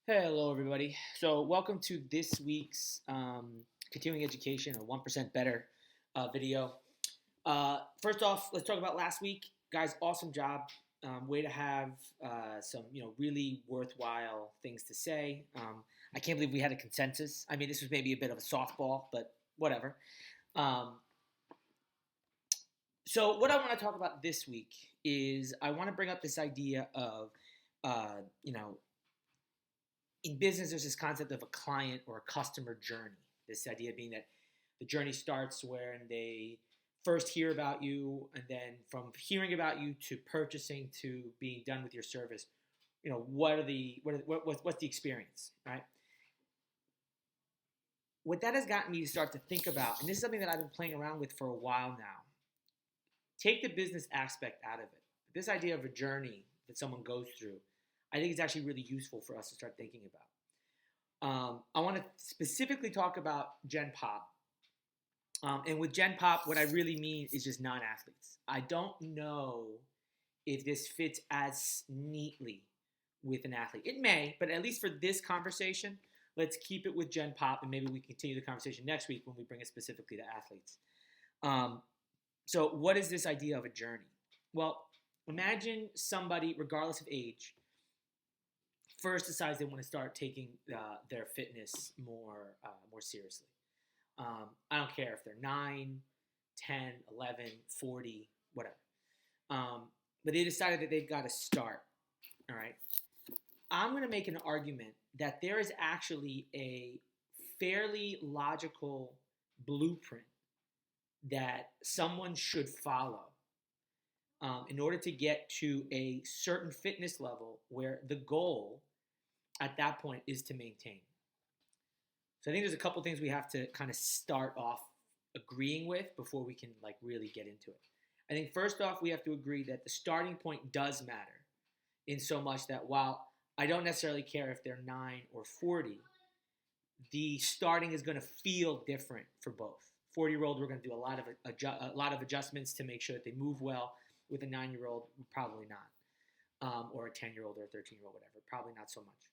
Hello, everybody. So, welcome to this week's continuing education or 1% better video. First off, let's talk about last week, guys. Awesome job. Way to have some really worthwhile things to say. I can't believe we had a consensus. I mean, this was maybe a bit of a softball, but whatever. Um, so, what I want to talk about this week is I want to bring up this idea of uh, you know in business, there's this concept of a client or a customer journey. This idea being that the journey starts when they first hear about you, and then from hearing about you to purchasing to being done with your service. What's the experience, right? What that has gotten me to start to think about, and this is something that I've been playing around with for a while now. Take the business aspect out of it. This idea of a journey that someone goes through, I think it's actually really useful for us to start thinking about. I want to specifically talk about Gen Pop. And with Gen Pop, what I really mean is just non-athletes. I don't know if this fits as neatly with an athlete. It may, but at least for this conversation, let's keep it with Gen Pop, and maybe we continue the conversation next week when we bring it specifically to athletes. So what is this idea of a journey? Well, imagine somebody, regardless of age, first decides they want to start taking their fitness more seriously. I don't care if they're 9, 10, 11, 40, whatever. But they decided that they've got to start. All right. I'm going to make an argument that there is actually a fairly logical blueprint that someone should follow in order to get to a certain fitness level where the goal at that point is to maintain. So I think there's a couple things we have to kind of start off agreeing with before we can really get into it. I think first off, we have to agree that the starting point does matter in so much that while I don't necessarily care if they're 9 or 40, the starting is going to feel different for both. 40-year-old, we're going to do a lot of adjustments to make sure that they move well. With a 9-year-old, probably not, or a 10-year-old or a 13-year-old, whatever, probably not so much.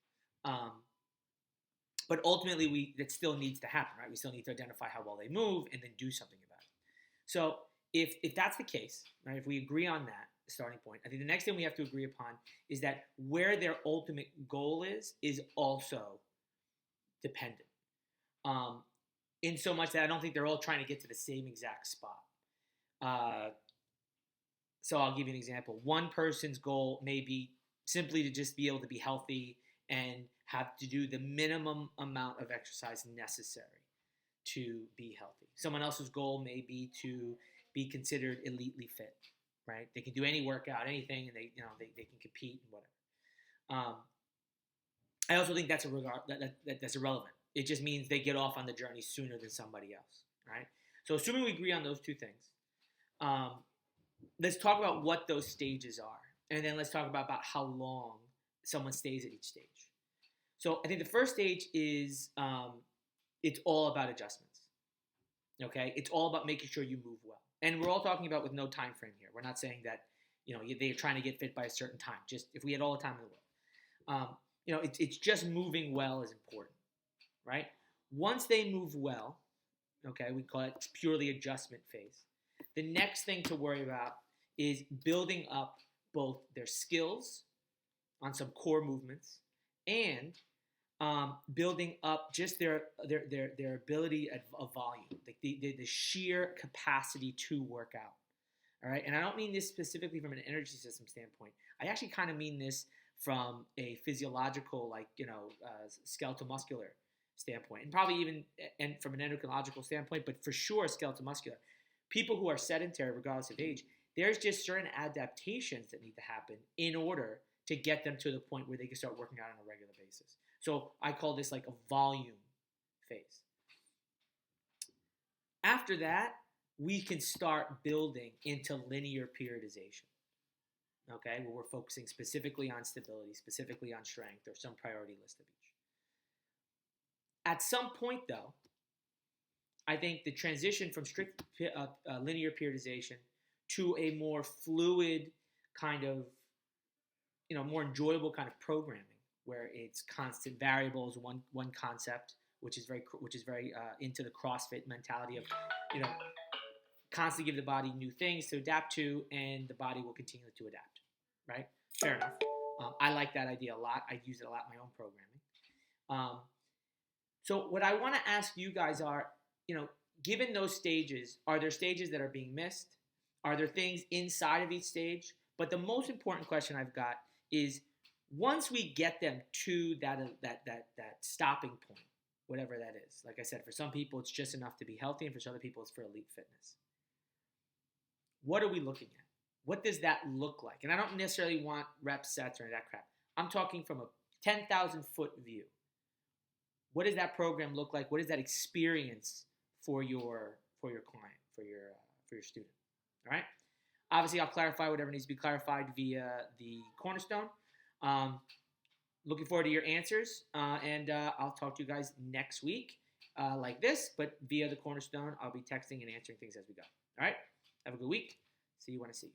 But ultimately, that still needs to happen, right? We still need to identify how well they move and then do something about it. So if that's the case, right, if we agree on that starting point, I think the next thing we have to agree upon is that where their ultimate goal is also dependent. In so much that I don't think they're all trying to get to the same exact spot. So I'll give you an example. One person's goal may be simply to just be able to be healthy and have to do the minimum amount of exercise necessary to be healthy. Someone else's goal may be to be considered elitely fit, right? They can do any workout, anything, and they can compete and whatever. I also think that's that's irrelevant. It just means they get off on the journey sooner than somebody else, right? So assuming we agree on those two things, let's talk about what those stages are, and then let's talk about how long someone stays at each stage. So I think the first stage is it's all about adjustments. Okay, it's all about making sure you move well, and we're all talking about with no time frame here. We're not saying that they're trying to get fit by a certain time. Just if we had all the time in the world, it's just moving well is important, right? Once they move well, okay, we call it purely adjustment phase. The next thing to worry about is building up both their skills on some core movements and building up just their ability of volume, the sheer capacity to work out. All right, and I don't mean this specifically from an energy system standpoint. I actually kind of mean this from a physiological, skeletal muscular standpoint, and probably even and from an endocrinological standpoint, but for sure skeletal muscular. People who are sedentary, regardless of age, there's just certain adaptations that need to happen in order to get them to the point where they can start working out on a regular basis. So I call this like a volume phase. After that, we can start building into linear periodization, okay, where we're focusing specifically on stability, specifically on strength, or some priority list of each. At some point, though, I think the transition from strict linear periodization to a more fluid kind of, more enjoyable kind of programming where it's constant variables, one concept, which is very into the CrossFit mentality of, you know, constantly give the body new things to adapt to, and the body will continue to adapt. Right? Fair enough. I like that idea a lot. I use it a lot in my own programming. So what I want to ask you guys are, you know, given those stages, are there stages that are being missed? Are there things inside of each stage? But the most important question I've got is, once we get them to that stopping point, whatever that is. Like I said, for some people it's just enough to be healthy, and for some other people it's for elite fitness. What are we looking at? What does that look like? And I don't necessarily want reps, sets, or any of that crap. I'm talking from a 10,000 foot view. What does that program look like? What is that experience for your client, for your student? All right. Obviously, I'll clarify whatever needs to be clarified via the Cornerstone. Looking forward to your answers, and I'll talk to you guys next week like this, but via the Cornerstone. I'll be texting and answering things as we go. All right. Have a good week. See you when I see you.